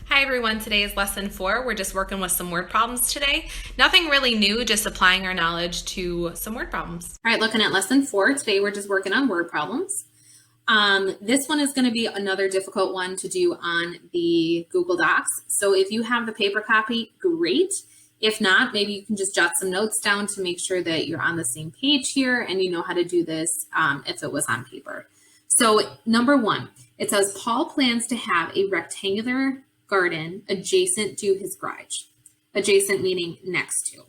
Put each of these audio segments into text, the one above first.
Hi everyone, today is lesson 4. We're just working with some word problems today. Nothing really new, just applying our knowledge to some word problems. All right, looking at lesson 4, today we're just working on word problems. This one is going to be another difficult one to do on the Google Docs. So if you have the paper copy, great. If not, maybe you can just jot some notes down to make sure that you're on the same page here and you know how to do this if it was on paper. So number 1, it says Paul plans to have a rectangular garden adjacent to his garage. Adjacent meaning next to.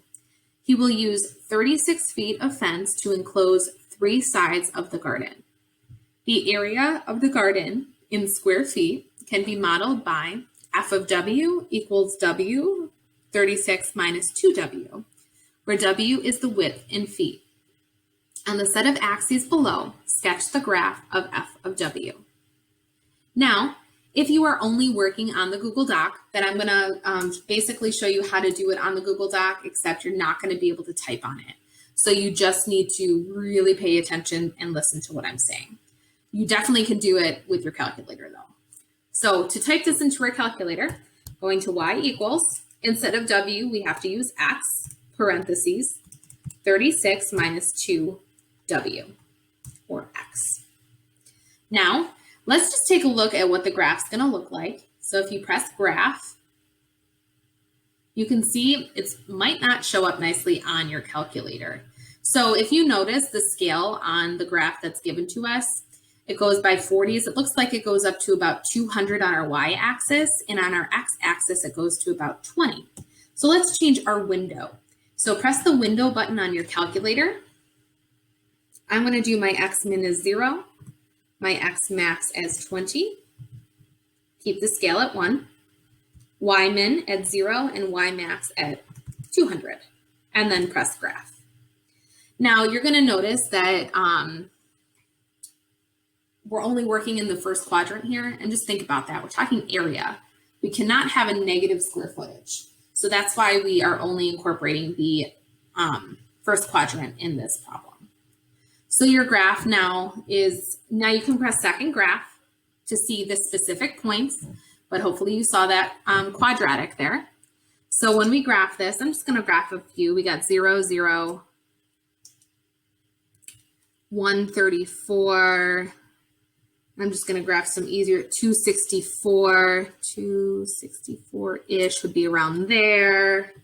He will use 36 feet of fence to enclose 3 sides of the garden. The area of the garden in square feet can be modeled by f of w equals w 36 minus 2w, where w is the width in feet. On the set of axes below, sketch the graph of f of w. Now, if you are only working on the Google Doc, then I'm going to basically show you how to do it on the Google Doc, except you're not going to be able to type on it. So you just need to really pay attention and listen to what I'm saying. You definitely can do it with your calculator though. So to type this into our calculator, going to y equals, instead of w, we have to use x, parentheses, 36 minus 2w, or x. Now, let's just take a look at what the graph's going to look like. So if you press graph, you can see it might not show up nicely on your calculator. So if you notice the scale on the graph that's given to us, it goes by 40s. It looks like it goes up to about 200 on our y-axis, and on our x-axis it goes to about 20. So let's change our window. So press the window button on your calculator. I'm going to do my x min as 0. My x max as 20, keep the scale at 1, y min at 0, and y max at 200, and then press graph. Now you're going to notice that we're only working in the first quadrant here, and just think about that. We're talking area. We cannot have a negative square footage. So that's why we are only incorporating the first quadrant in this problem. So your graph now you can press second graph to see the specific points, but hopefully you saw that quadratic there. So when we graph this, I'm just going to graph a few. We got 0, 0, 134. I'm just going to graph some easier. 264, 264-ish would be around there.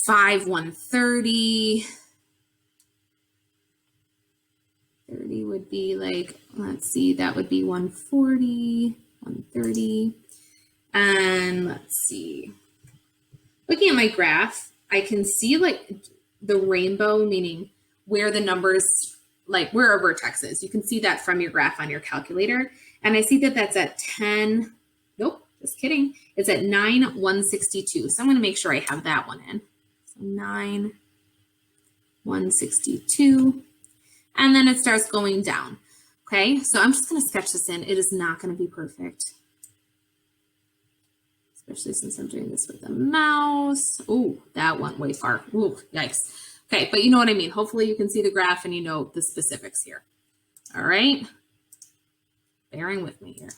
5, 130. 30 would be like, let's see, that would be 140, 130. And let's see. Looking at my graph, I can see like the rainbow, meaning where the numbers, like where our vertex is. You can see that from your graph on your calculator. And I see that that's at 10, nope, just kidding. It's at 9, 162. So I'm going to make sure I have that one in. So 9, 162. And then it starts going down. Okay, so I'm just going to sketch this in. It is not going to be perfect, especially since I'm doing this with the mouse. Oh, that went way far. Ooh, yikes. Okay, but you know what I mean. Hopefully you can see the graph and you know the specifics here. All right, bearing with me here.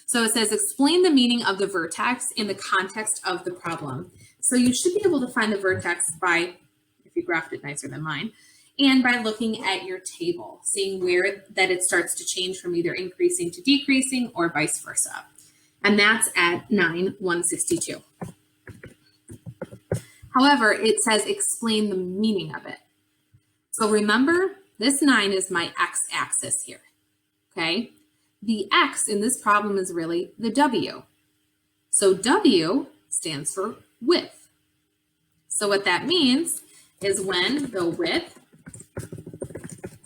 So it says, explain the meaning of the vertex in the context of the problem. So you should be able to find the vertex by, if you graphed it nicer than mine, and by looking at your table, seeing where that it starts to change from either increasing to decreasing or vice versa. And that's at 9, 162. However, it says explain the meaning of it. So remember, this 9 is my x-axis here, okay? The x in this problem is really the w. So w stands for width. So what that means is when the width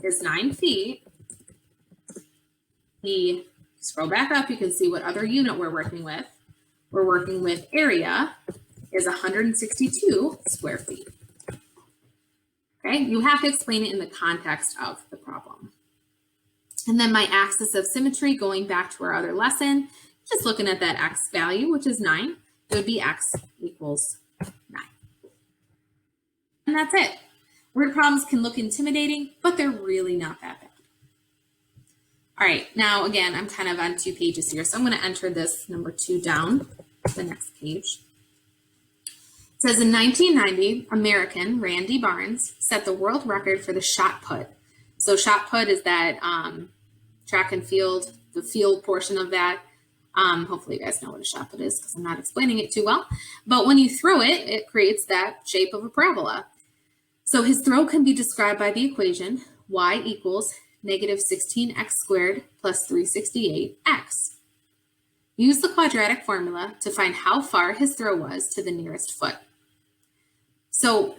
is 9 feet. We scroll back up, you can see what other unit we're working with. We're working with area is 162 square feet. Okay, you have to explain it in the context of the problem. And then my axis of symmetry, going back to our other lesson, just looking at that x value, which is 9, it would be x equals 9. And that's it. Word problems can look intimidating, but they're really not that bad. All right, now again, I'm kind of on 2 pages here, so I'm going to enter this number 2 down to the next page. It says in 1990, American Randy Barnes set the world record for the shot put. So shot put is that track and field, the field portion of that. Hopefully you guys know what a shot put is because I'm not explaining it too well. But when you throw it, it creates that shape of a parabola. So his throw can be described by the equation y equals negative 16x squared plus 368x. Use the quadratic formula to find how far his throw was to the nearest foot. So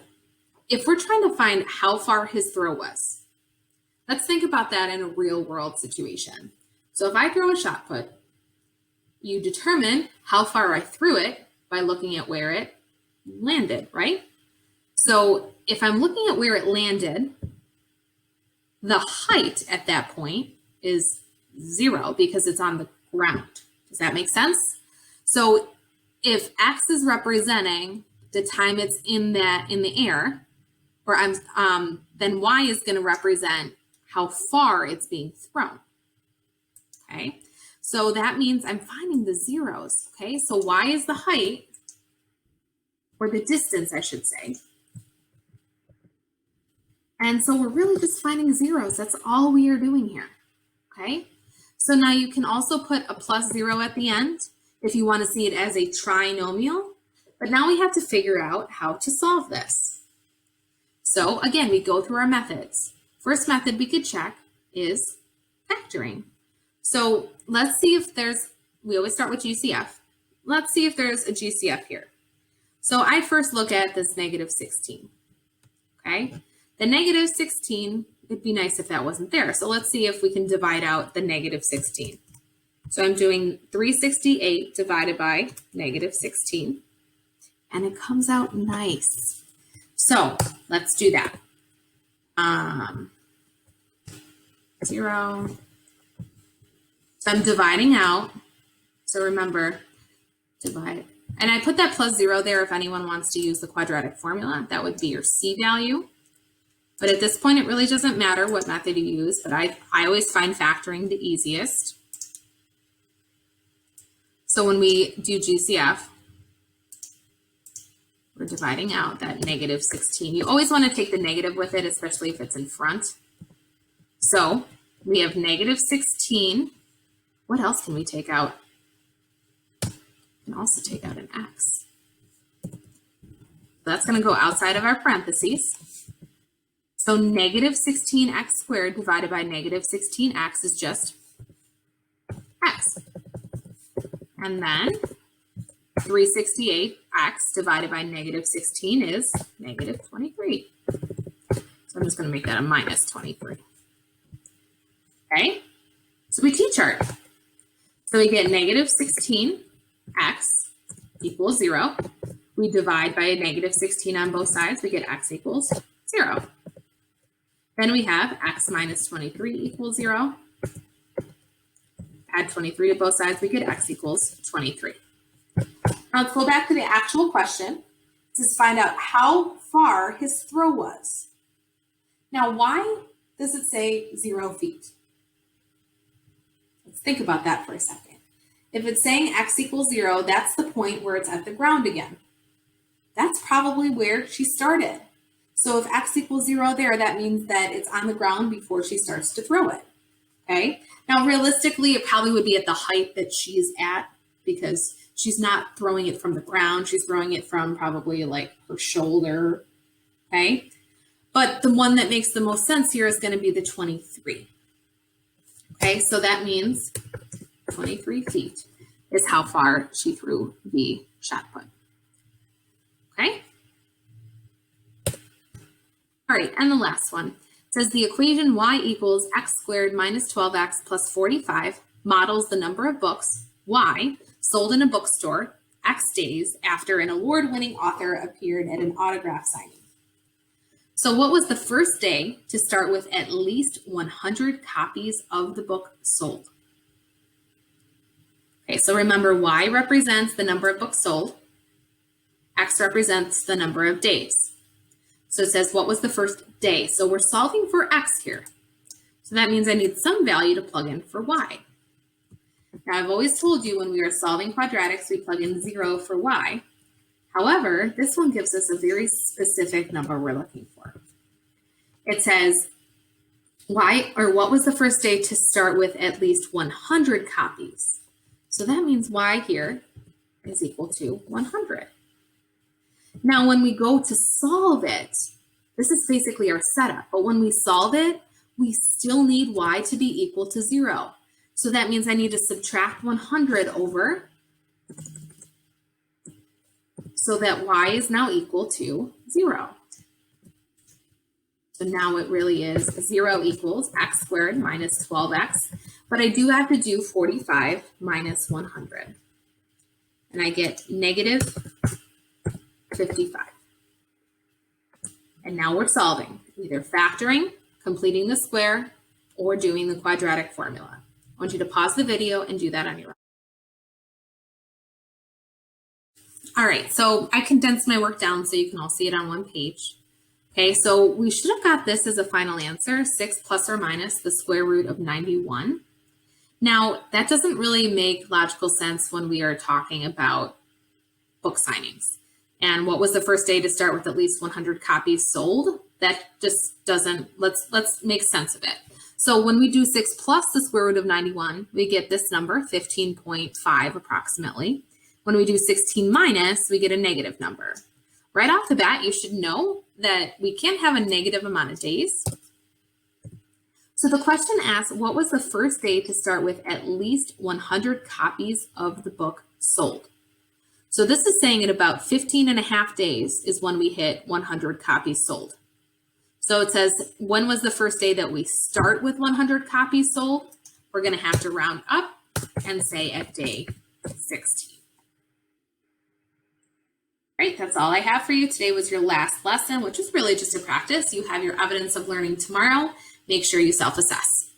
if we're trying to find how far his throw was, let's think about that in a real world situation. So if I throw a shot put, you determine how far I threw it by looking at where it landed, right? So if I'm looking at where it landed, the height at that point is 0 because it's on the ground. Does that make sense? So if x is representing the time it's in the air, or then y is going to represent how far it's being thrown. Okay, so that means I'm finding the zeros. Okay, so y is the height, or the distance, I should say. And so we're really just finding zeros. That's all we are doing here. Okay, so now you can also put a plus 0 at the end if you want to see it as a trinomial. But now we have to figure out how to solve this. So again, we go through our methods. First method we could check is factoring. So let's see if we always start with GCF. Let's see if there's a GCF here. So I first look at this negative 16, okay? The negative 16, it'd be nice if that wasn't there. So let's see if we can divide out the negative 16. So I'm doing 368 divided by negative 16, and it comes out nice. So let's do that. 0. So I'm dividing out. So remember, divide. And I put that plus 0 there if anyone wants to use the quadratic formula. That would be your C value. But at this point, it really doesn't matter what method you use, but I always find factoring the easiest. So when we do GCF, we're dividing out that negative 16. You always want to take the negative with it, especially if it's in front. So we have negative 16. What else can we take out? We can also take out an x. That's going to go outside of our parentheses. So negative 16x squared divided by negative 16x is just x. And then 368x divided by negative 16 is negative 23. So I'm just going to make that a minus 23. Okay, so we t-chart. So we get negative 16x equals 0. We divide by a negative 16 on both sides. We get x equals 0. Then we have x minus 23 equals 0. Add 23 to both sides. We get x equals 23. Now let's go back to the actual question to find out how far his throw was. Now, why does it say 0 feet? Let's think about that for a second. If it's saying x equals 0, that's the point where it's at the ground again. That's probably where she started. So if x equals 0 there, that means that it's on the ground before she starts to throw it. Okay. Now, realistically, it probably would be at the height that she's at because she's not throwing it from the ground. She's throwing it from probably like her shoulder. Okay. But the one that makes the most sense here is going to be the 23. Okay. So that means 23 feet is how far she threw the shot put. Okay. All right, and the last one says the equation y equals x squared minus 12x plus 45 models the number of books y sold in a bookstore X days after an award-winning author appeared at an autograph signing. So what was the first day to start with at least 100 copies of the book sold? Okay, so remember y represents the number of books sold. X represents the number of days. So it says, what was the first day? So we're solving for X here. So that means I need some value to plug in for y. Now, I've always told you when we are solving quadratics, we plug in 0 for y. However, this one gives us a very specific number we're looking for. It says, what was the first day to start with at least 100 copies? So that means y here is equal to 100. Now, when we go to solve it, this is basically our setup, but when we solve it, we still need y to be equal to 0. So that means I need to subtract 100 over so that y is now equal to 0. So now it really is 0 equals x squared minus 12x, but I do have to do 45 minus 100. And I get negative 55. And now we're solving, either factoring, completing the square, or doing the quadratic formula. I want you to pause the video and do that on your own. All right, so I condensed my work down so you can all see it on one page. Okay, so we should have got this as a final answer, 6 plus or minus the square root of 91. Now, that doesn't really make logical sense when we are talking about book signings. And what was the first day to start with at least 100 copies sold? That just doesn't, let's make sense of it. So when we do 6 plus the square root of 91, we get this number, 15.5 approximately. When we do 16 minus, we get a negative number. Right off the bat, you should know that we can't have a negative amount of days. So the question asks, what was the first day to start with at least 100 copies of the book sold? So this is saying in about 15 and a half days is when we hit 100 copies sold. So it says, when was the first day that we start with 100 copies sold? We're going to have to round up and say at day 16. All right, that's all I have for you. Today was your last lesson, which is really just a practice. You have your evidence of learning tomorrow. Make sure you self-assess.